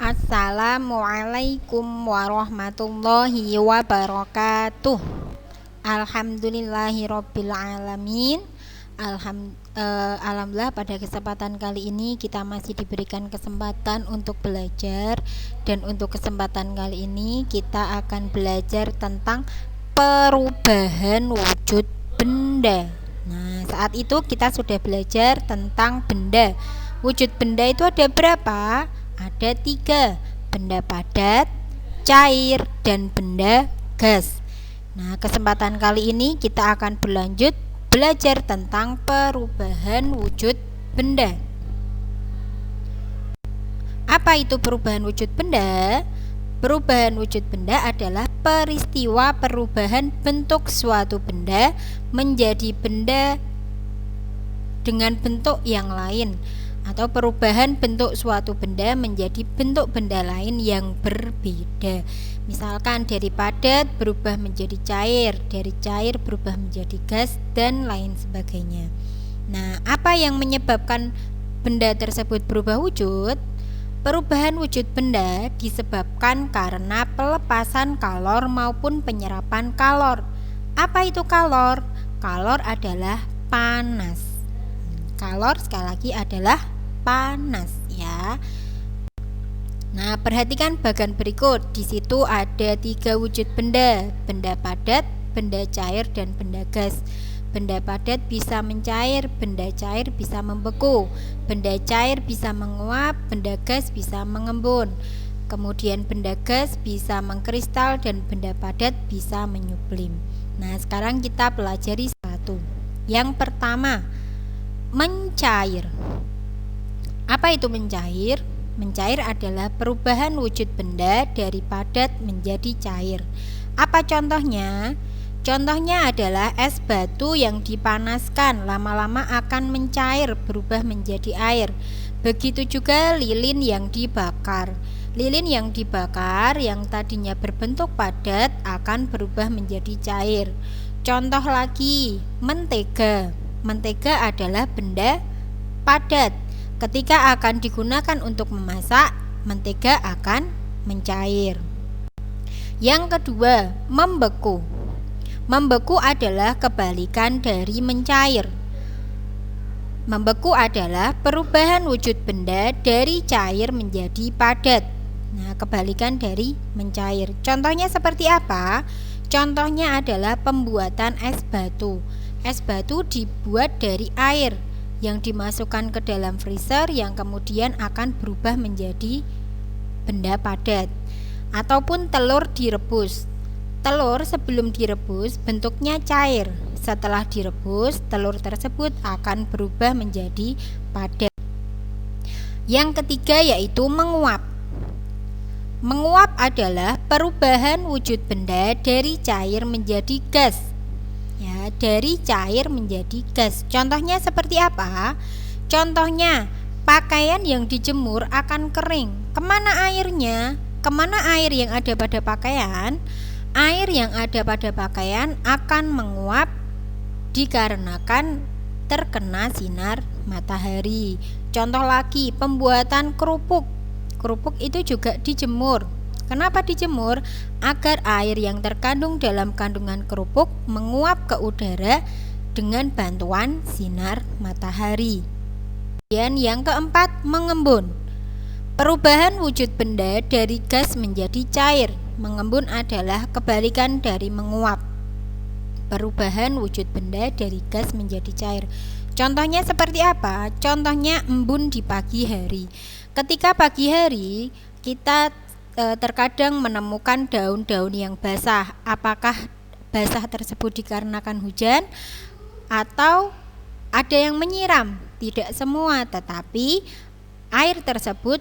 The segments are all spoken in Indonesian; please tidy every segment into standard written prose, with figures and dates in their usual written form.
Assalamualaikum warahmatullahi wabarakatuh. Alhamdulillahirabbil alamin. Alhamdulillah pada kesempatan kali ini kita masih diberikan kesempatan untuk belajar, dan untuk kesempatan kali ini kita akan belajar tentang perubahan wujud benda. Nah, saat itu kita sudah belajar tentang benda. Wujud benda itu ada berapa? Ada 3, benda padat, cair, dan benda gas. Nah, kesempatan kali ini kita akan berlanjut belajar tentang perubahan wujud benda. Apa itu perubahan wujud benda? Perubahan wujud benda adalah peristiwa perubahan bentuk suatu benda menjadi benda dengan bentuk yang lain, atau perubahan bentuk suatu benda menjadi bentuk benda lain yang berbeda. Misalkan dari padat berubah menjadi cair, dari cair berubah menjadi gas, dan lain sebagainya. Nah, apa yang menyebabkan benda tersebut berubah wujud? Perubahan wujud benda disebabkan karena pelepasan kalor maupun penyerapan kalor. Apa itu kalor? Kalor adalah panas. Kalor sekali lagi adalah panas, ya. Nah, perhatikan bagian berikut. Di situ ada 3 wujud benda: benda padat, benda cair, dan benda gas. Benda padat bisa mencair, benda cair bisa membeku, benda cair bisa menguap, benda gas bisa mengembun. Kemudian benda gas bisa mengkristal dan benda padat bisa menyublim. Nah, sekarang kita pelajari satu. Yang pertama, mencair. Apa itu mencair? Mencair adalah perubahan wujud benda dari padat menjadi cair. Apa contohnya? Contohnya adalah es batu yang dipanaskan lama-lama akan mencair, berubah menjadi air. Begitu juga lilin yang dibakar. Lilin yang dibakar yang tadinya berbentuk padat akan berubah menjadi cair. Contoh lagi, mentega. Mentega adalah benda padat. Ketika akan digunakan untuk memasak, mentega akan mencair. Yang kedua, membeku. Membeku adalah kebalikan dari mencair. Membeku adalah perubahan wujud benda dari cair menjadi padat. Nah, kebalikan dari mencair. Contohnya seperti apa? Contohnya adalah pembuatan es batu. Es batu dibuat dari air yang dimasukkan ke dalam freezer, yang kemudian akan berubah menjadi benda padat. Ataupun telur direbus. Telur sebelum direbus bentuknya cair. Setelah direbus, telur tersebut akan berubah menjadi padat. Yang ketiga yaitu menguap. Menguap adalah perubahan wujud benda dari cair menjadi gas. Ya, dari cair menjadi gas. Contohnya seperti apa? Contohnya, pakaian yang dijemur akan kering. Kemana airnya? Kemana air yang ada pada pakaian? Air yang ada pada pakaian akan menguap dikarenakan terkena sinar matahari. Contoh lagi, pembuatan kerupuk. Kerupuk itu juga dijemur. Kenapa dijemur? Agar air yang terkandung dalam kandungan kerupuk menguap ke udara dengan bantuan sinar matahari. Dan yang keempat, mengembun. Perubahan wujud benda dari gas menjadi cair. Mengembun adalah kebalikan dari menguap. Perubahan wujud benda dari gas menjadi cair. Contohnya seperti apa? Contohnya embun di pagi hari. Ketika pagi hari kita terkadang menemukan daun-daun yang basah. Apakah basah tersebut dikarenakan hujan atau ada yang menyiram? Tidak semua, tetapi air tersebut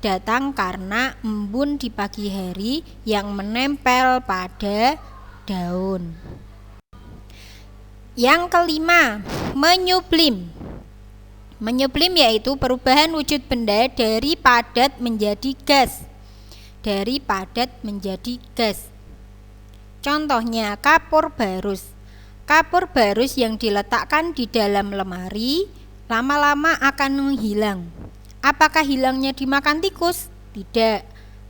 datang karena embun di pagi hari yang menempel pada daun. Yang kelima, menyublim. Menyublim yaitu perubahan wujud benda dari padat menjadi gas. Dari padat menjadi gas. Contohnya kapur barus. Kapur barus yang diletakkan di dalam lemari lama-lama akan menghilang. Apakah hilangnya dimakan tikus? Tidak.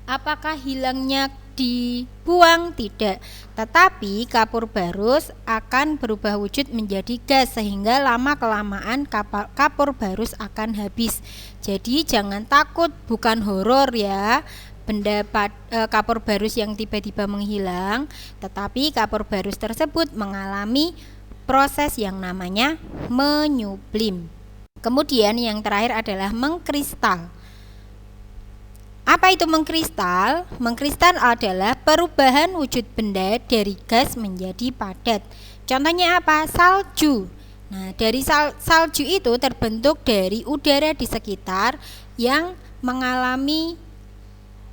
Apakah hilangnya dibuang? Tidak. Tetapi kapur barus akan berubah wujud menjadi gas sehingga lama-kelamaan kapur barus akan habis. Jadi jangan takut, bukan horor ya benda kapur barus yang tiba-tiba menghilang, tetapi kapur barus tersebut mengalami proses yang namanya menyublim. Kemudian yang terakhir adalah mengkristal. Apa itu mengkristal? Mengkristal adalah perubahan wujud benda dari gas menjadi padat. Contohnya apa? Salju. Nah, dari salju itu terbentuk dari udara di sekitar yang mengalami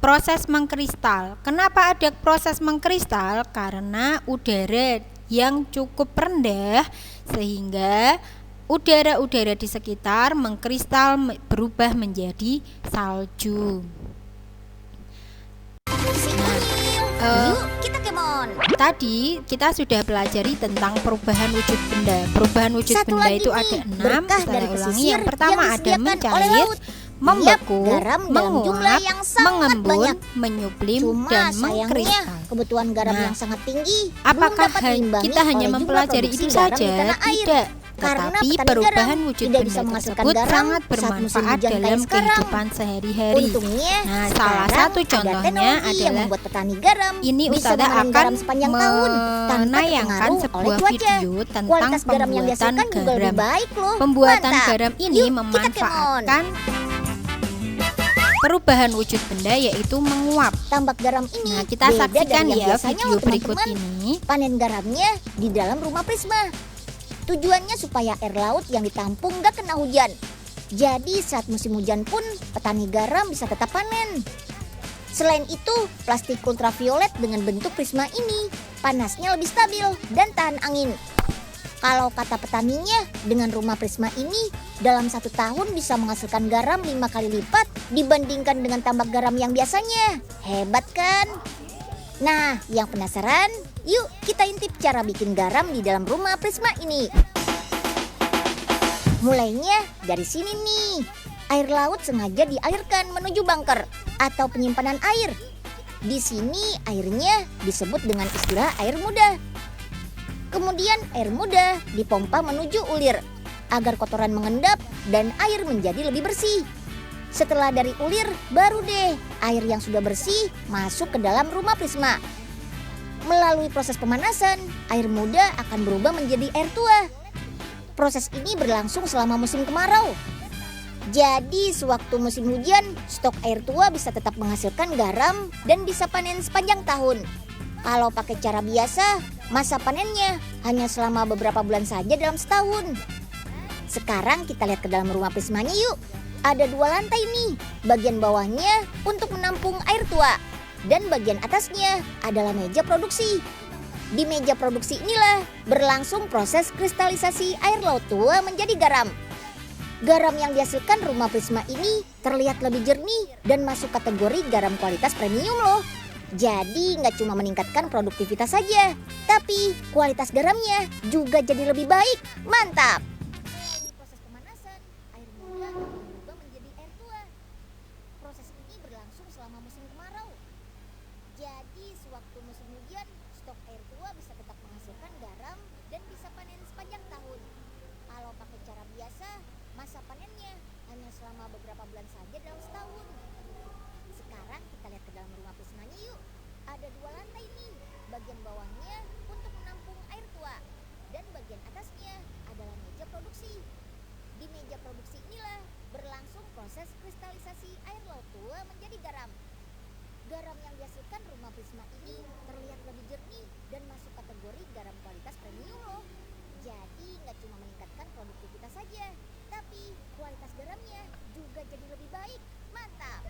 proses mengkristal. Kenapa ada proses mengkristal? Karena udara yang cukup rendah sehingga udara-udara di sekitar mengkristal berubah menjadi salju. Kita kemon. Tadi kita sudah pelajari tentang perubahan wujud benda. Perubahan wujud Satu benda lagi itu nih, ada 6. berkah Saya dari ulangi. pesisir Yang pertama yang ada disediakan oleh mencair, laut. membeku, Garam dalam jumlah menguap, yang sangat mengembun, banyak. menyublim, Cuma dan sayangnya mengkristal. kebutuhan garam Nah, yang sangat tinggi Apakah belum dapat diimbangi kita hanya oleh jumlah mempelajari produksi itu garam saja? di tanah air. Tidak. Karena Tetapi petani perubahan garam wujud tidak benda bisa menghasilkan tersebut garam sangat saat musim bermanfaat hujan kayak dalam sekarang. kehidupan sehari-hari. Untungnya Nah, salah sekarang satu ada contohnya teknologi yang adalah membuat petani garam ini bisa Ustazah memanen akan garam sepanjang tahun tanpa menayangkan terpengaruh sebuah oleh cuaca. video tentang Kualitas garam yang pembuatan dihasilkan juga lebih garam. baik loh. Pembuatan Mantap. garam ini Yuk, kita memanfaatkan perubahan wujud benda yaitu menguap. Tambak garam ini Nah, kita beda saksikan dari yang ya biasanya video loh, berikut teman-teman. ini. Panen garamnya di dalam rumah Prisma. Tujuannya supaya air laut yang ditampung gak kena hujan. Jadi saat musim hujan pun petani garam bisa tetap panen. Selain itu, plastik ultraviolet dengan bentuk Prisma ini panasnya lebih stabil dan tahan angin. Kalau kata petaninya, dengan rumah Prisma ini dalam 1 tahun bisa menghasilkan garam 5 kali lipat dibandingkan dengan tambak garam yang biasanya. Hebat kan? Nah, yang penasaran? Yuk kita intip cara bikin garam di dalam rumah Prisma ini. Mulainya dari sini nih. Air laut sengaja dialirkan menuju bunker atau penyimpanan air. Di sini airnya disebut dengan istilah air muda. Kemudian air muda dipompa menuju ulir agar kotoran mengendap dan air menjadi lebih bersih. Setelah dari ulir, baru deh air yang sudah bersih masuk ke dalam rumah Prisma. Melalui proses pemanasan, air muda akan berubah menjadi air tua. Proses ini berlangsung selama musim kemarau. Jadi sewaktu musim hujan, stok air tua bisa tetap menghasilkan garam dan bisa panen sepanjang tahun. Kalau pakai cara biasa, masa panennya hanya selama beberapa bulan saja dalam setahun. Sekarang kita lihat ke dalam rumah Prismanya yuk. Ada 2 lantai nih, bagian bawahnya untuk menampung air tua. Dan bagian atasnya adalah meja produksi. Di meja produksi inilah berlangsung proses kristalisasi air laut tua menjadi garam. Garam yang dihasilkan rumah Prisma ini terlihat lebih jernih dan masuk kategori garam kualitas premium loh. Jadi nggak cuma meningkatkan produktivitas saja, tapi kualitas garamnya juga jadi lebih baik. Mantap! Proses pemanasan, air muda berubah menjadi air tua. Proses ini berlangsung selama musim kemarau. Jadi sewaktu musim hujan, stok air tua bisa tetap menghasilkan garam dan bisa panen sepanjang tahun. Kalau pakai cara biasa, masa panennya hanya selama beberapa bulan saja dalam setahun. Sekarang kita lihat ke dalam rumah Prismanya yuk. Ada 2 lantai nih, bagian bawahnya untuk menampung air tua. Dan bagian atasnya adalah meja produksi. Di meja produksi inilah berlangsung proses kristalisasi air laut tua menjadi garam. Garam yang dihasilkan rumah Prisma ini terlihat lebih jernih dan masuk kategori garam kualitas premium loh. Jadi nggak cuma meningkatkan produktivitas saja, tapi kualitas garamnya juga jadi lebih baik. Mantap!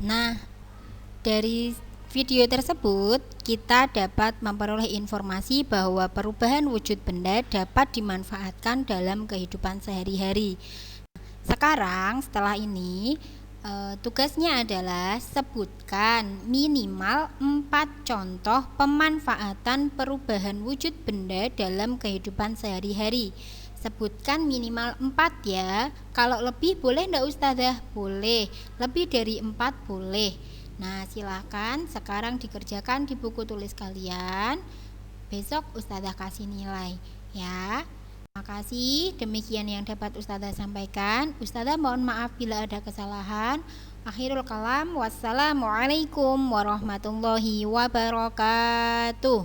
Nah, dari video tersebut kita dapat memperoleh informasi bahwa perubahan wujud benda dapat dimanfaatkan dalam kehidupan sehari-hari. Sekarang setelah ini tugasnya adalah sebutkan minimal 4 contoh pemanfaatan perubahan wujud benda dalam kehidupan sehari-hari. Sebutkan minimal 4 ya. Kalau lebih boleh enggak Ustazah? Boleh. Lebih dari 4 boleh. Nah, silakan sekarang dikerjakan di buku tulis kalian. Besok Ustazah kasih nilai ya. Terima kasih. Demikian yang dapat Ustazah sampaikan. Ustazah mohon maaf bila ada kesalahan. Akhirul kalam. Wassalamualaikum warahmatullahi wabarakatuh.